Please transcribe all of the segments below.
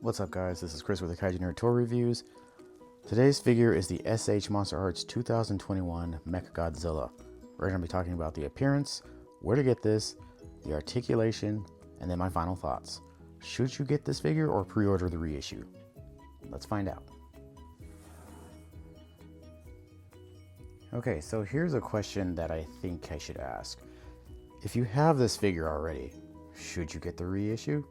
What's up guys, this is Chris with the TheKaijuNerd-Toy reviews. Today's figure is the S.H.Monsterarts 2021 Mechagodzilla. We're going to be talking about the appearance, where to get this, the articulation, and then my final thoughts. Should you get this figure or pre-order the reissue? Let's find out. Okay, so here's a question that I think I should ask. If you have this figure already, should you get the reissue?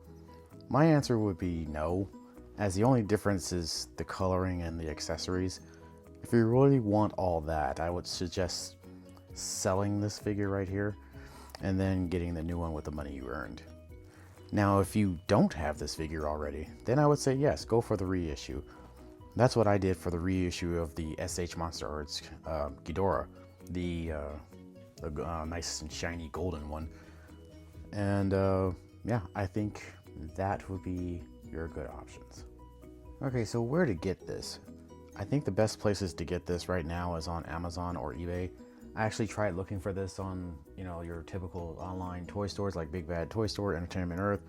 My answer would be no, as the only difference is the coloring and the accessories. If you really want all that, I would suggest selling this figure right here and then getting the new one with the money you earned. Now, if you don't have this figure already, then I would say yes, go for the reissue. That's what I did for the reissue of the S.H.Monsterarts Ghidorah, the nice and shiny golden one. And yeah, I think that would be your good options. Okay, so where to get this? I think the best places to get this right now is on Amazon or eBay. I actually tried looking for this on, your typical online toy stores like Big Bad Toy Store, Entertainment Earth.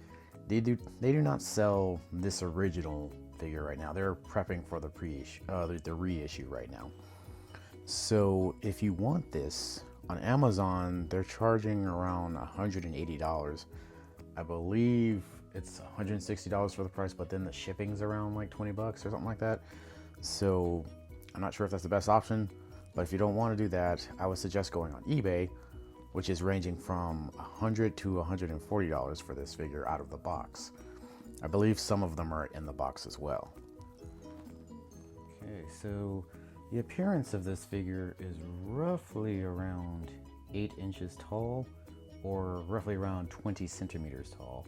They do not sell this original figure right now. They're prepping for the the reissue right now. So if you want this on Amazon, they're charging around $180. I believe it's $160 for the price, but then the shipping's around like 20 bucks or something like that. So I'm not sure if that's the best option, but if you don't want to do that, I would suggest going on eBay, which is ranging from $100 to $140 for this figure out of the box. I believe some of them are in the box as well. Okay, so the appearance of this figure is roughly around 8 inches tall, or roughly around 20 centimeters tall.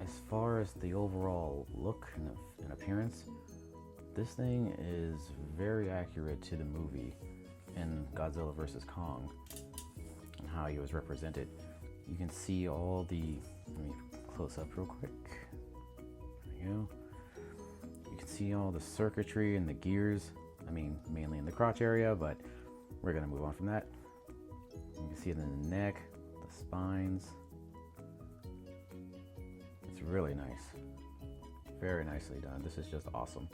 As far as the overall look and appearance, this thing is very accurate to the movie in Godzilla vs. Kong and how he was represented. You can see all the, let me close up real quick. There you go. You can see all the circuitry and the gears. I mean, mainly in the crotch area, but we're gonna move on from that. You can see it in the neck, the spines. It's really nice. Very nicely done. This is just awesome.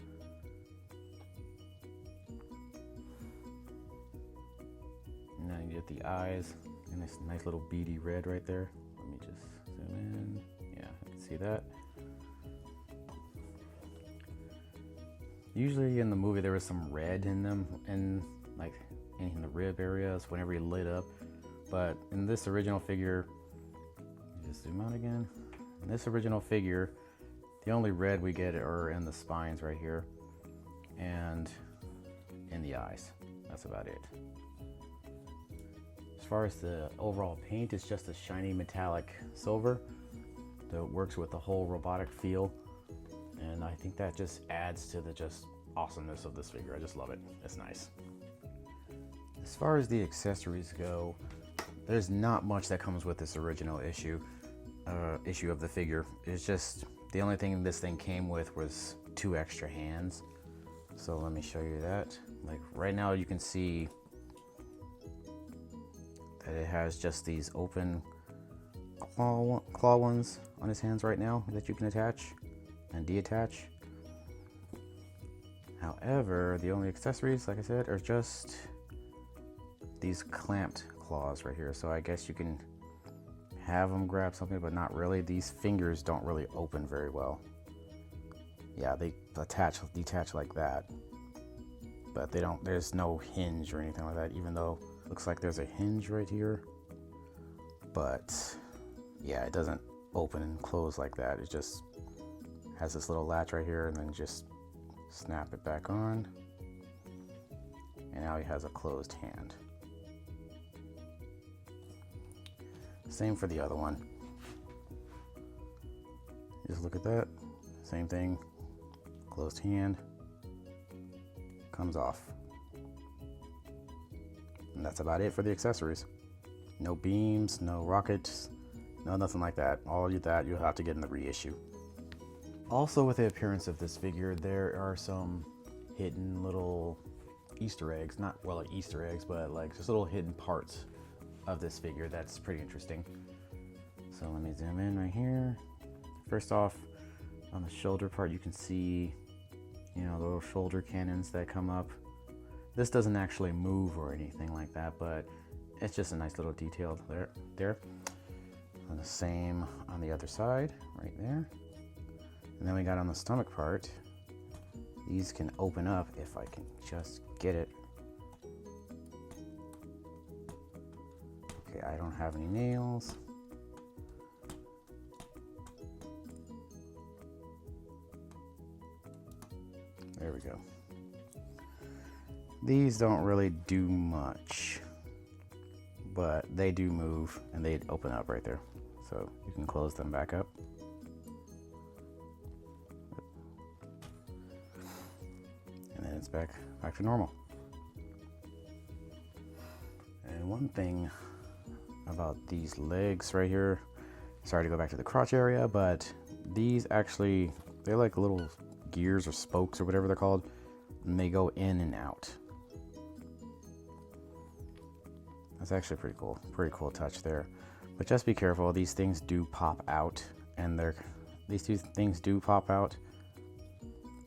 And now you get the eyes and this nice little beady red right there. Let me just zoom in. Yeah, you can see that. Usually in the movie there was some red in them, and like in the rib areas whenever he lit up. But in this original figure, just zoom out again. In this original figure, the only red we get are in the spines right here and in the eyes. That's about it. As far as the overall paint, it's just a shiny metallic silver that works with the whole robotic feel. And I think that just adds to the just awesomeness of this figure. I just love it. It's nice. As far as the accessories go, there's not much that comes with this original issue of the figure. It's just the only thing this thing came with was 2 extra hands. So let me show you that. Like right now you can see that it has just these open claw ones on his hands right now that you can attach and detach. However, the only accessories, like I said, are just these clamped claws right here. So I guess you can have them grab something, but not really. These fingers don't really open very well. Yeah, they detach like that, but they don't. There's no hinge or anything like that, even though it looks like there's a hinge right here. But yeah, it doesn't open and close like that. It just has this little latch right here, and then just snap it back on, and now he has a closed hand. Same for the other one. Just look at that. Same thing. Closed hand. Comes off. And that's about it for the accessories. No beams, no rockets, no nothing like that. All of that you'll have to get in the reissue. Also, with the appearance of this figure, there are some hidden little Easter eggs. Not well like Easter eggs, but like just little hidden parts of this figure that's pretty interesting. So let me zoom in right here. First off, On the shoulder part, you can see, you know, the little shoulder cannons that come up. This doesn't actually move or anything like that, but it's just a nice little detail there. And the same on the other side, right there. And then we got on the stomach part, these can open up if I can just get it. Okay, I don't have any nails. There we go. These don't really do much, but they do move and they open up right there. So you can close them back up. And then it's back to normal. And one thing about these legs right here, sorry to go back to the crotch area, but these actually, they're like little gears or spokes or whatever they're called, and they go in and out. That's actually pretty cool touch there. But just be careful, these things do pop out, and these two things do pop out,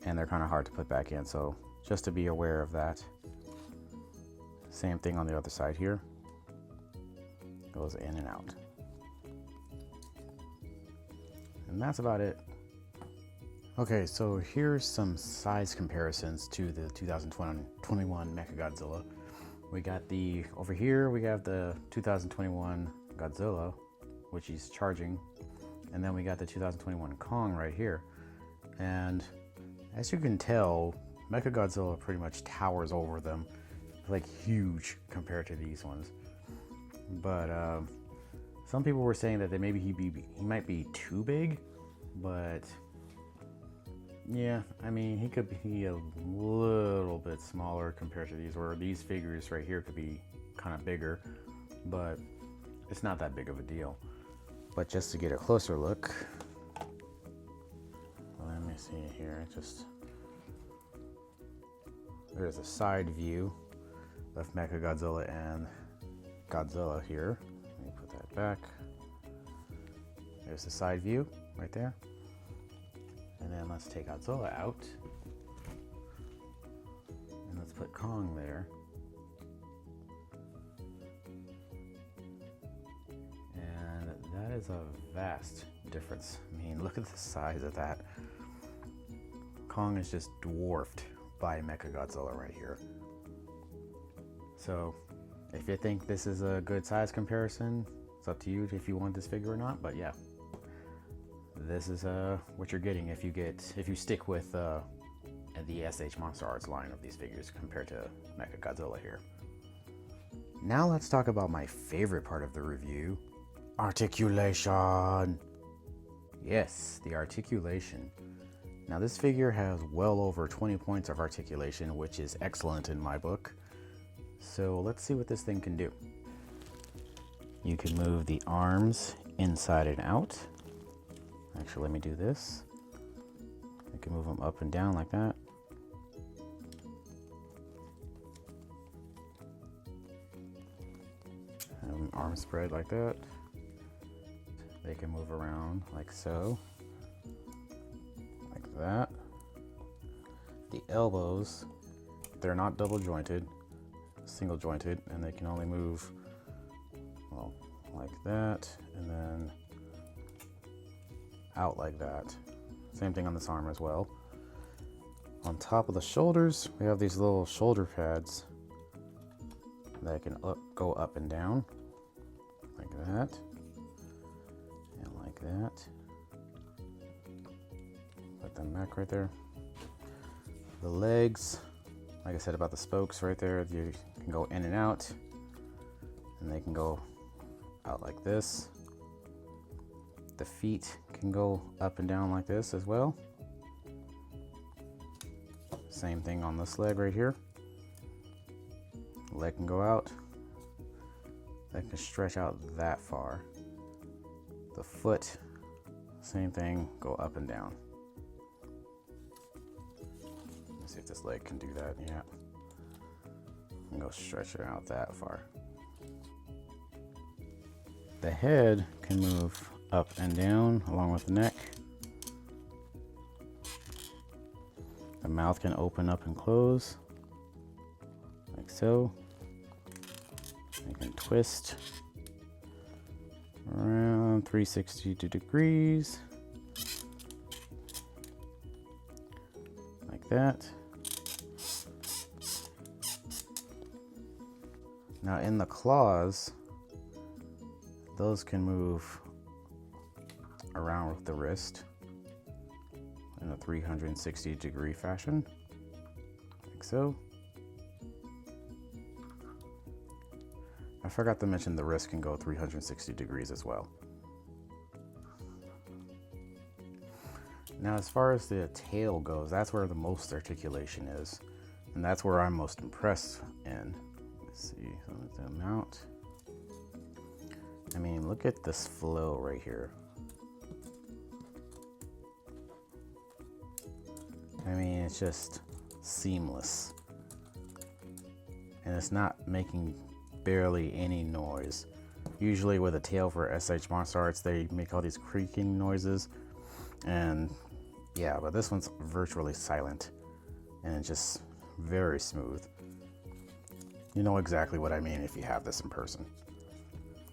and they're kind of hard to put back in, so just to be aware of that. Same thing on the other side here. Goes in and out. And that's about it. Okay, so here's some size comparisons to the 2021 Mechagodzilla. We got over here we have the 2021 Godzilla, which he's charging, and then we got the 2021 Kong right here. And as you can tell, Mechagodzilla pretty much towers over them, like huge compared to these ones. But some people were saying that maybe he might be too big, but yeah, I mean, he could be a little bit smaller compared to these, or these figures right here could be kind of bigger, but it's not that big of a deal. But just to get a closer look, let me see here, there's a side view of Mechagodzilla and Godzilla here. Let me put that back. There's the side view right there. And then let's take Godzilla out. And let's put Kong there. And that is a vast difference. I mean, look at the size of that. Kong is just dwarfed by Mechagodzilla right here. So if you think this is a good size comparison, it's up to you if you want this figure or not, but yeah. This is what you're getting if you stick with the S.H.Monsterarts line of these figures compared to Mechagodzilla here. Now let's talk about my favorite part of the review, articulation. Yes, the articulation. Now this figure has well over 20 points of articulation, which is excellent in my book. So let's see what this thing can do. You can move the arms inside and out. Actually, let me do this. I can move them up and down like that. And arms spread like that. They can move around like so. Like that. The elbows, they're not double jointed, single jointed, and they can only move, well, like that, and then out like that. Same thing on this arm as well. On top of the shoulders, we have these little shoulder pads that can go up and down like that and like that. Put them back right there. The legs, like I said about the spokes right there, you can go in and out, and they can go out like this. The feet can go up and down like this as well. Same thing on this leg right here. Leg can go out. That can stretch out that far. The foot, same thing, go up and down. Let's see if this leg can do that. Yeah. And go stretch it out that far. The head can move up and down along with the neck. The mouth can open up and close, like so. You can twist around 360 degrees, like that. Now in the claws, those can move around with the wrist in a 360 degree fashion, like so. I forgot to mention the wrist can go 360 degrees as well. Now as far as the tail goes, that's where the most articulation is, and that's where I'm most impressed in. Let's see, so let's zoom out. I mean, look at this flow right here. I mean, it's just seamless. And it's not making barely any noise. Usually with a tail for S.H.Monsterarts, they make all these creaking noises. And yeah, but this one's virtually silent. And it's just very smooth. You know exactly what I mean if you have this in person.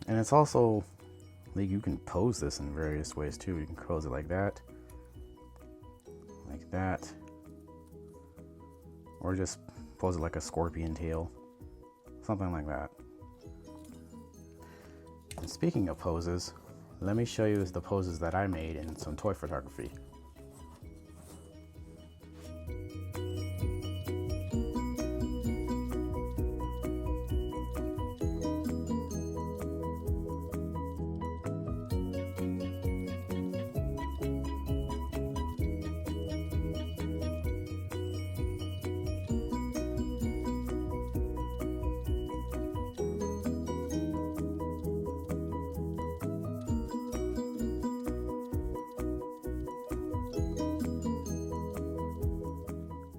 And it's also, like, you can pose this in various ways too. You can pose it like that, or just pose it like a scorpion tail, something like that. And speaking of poses, let me show you the poses that I made in some toy photography.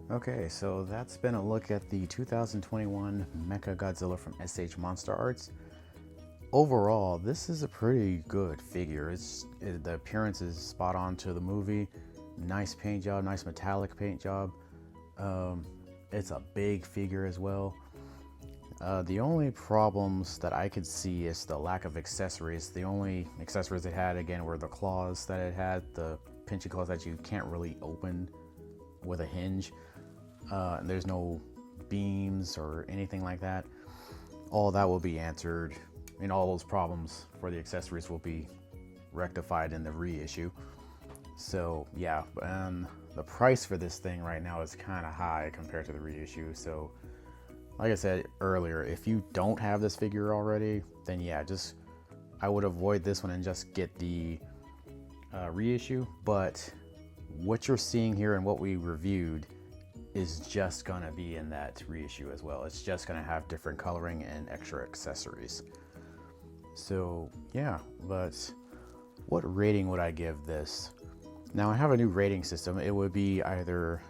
Okay, so that's been a look at the 2021 Mechagodzilla from S.H.Monsterarts. Overall, this is a pretty good figure. The appearance is spot on to the movie. Nice paint job, nice metallic paint job. It's a big figure as well. The only problems that I could see is the lack of accessories. The only accessories it had, again, were the claws that it had, the pinchy claws that you can't really open with a hinge. There's no beams or anything like that. All that will be answered, and all those problems for the accessories will be rectified in the reissue. So yeah, the price for this thing right now is kind of high compared to the reissue. So like I said earlier, if you don't have this figure already, then yeah, I would avoid this one and just get the reissue. But what you're seeing here and what we reviewed is just gonna be in that reissue as well. It's just gonna have different coloring and extra accessories. So yeah, but what rating would I give this? Now I have a new rating system. It would be either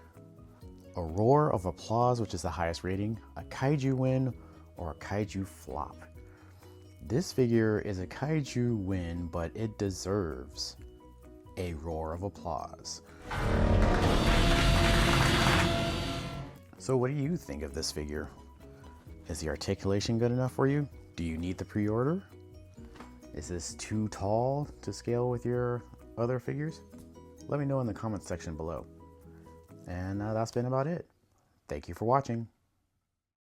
a roar of applause, which is the highest rating, a kaiju win, or a kaiju flop. This figure is a kaiju win, but it deserves a roar of applause. So what do you think of this figure? Is the articulation good enough for you? Do you need the pre-order? Is this too tall to scale with your other figures? Let me know in the comments section below. And that's been about it. Thank you for watching.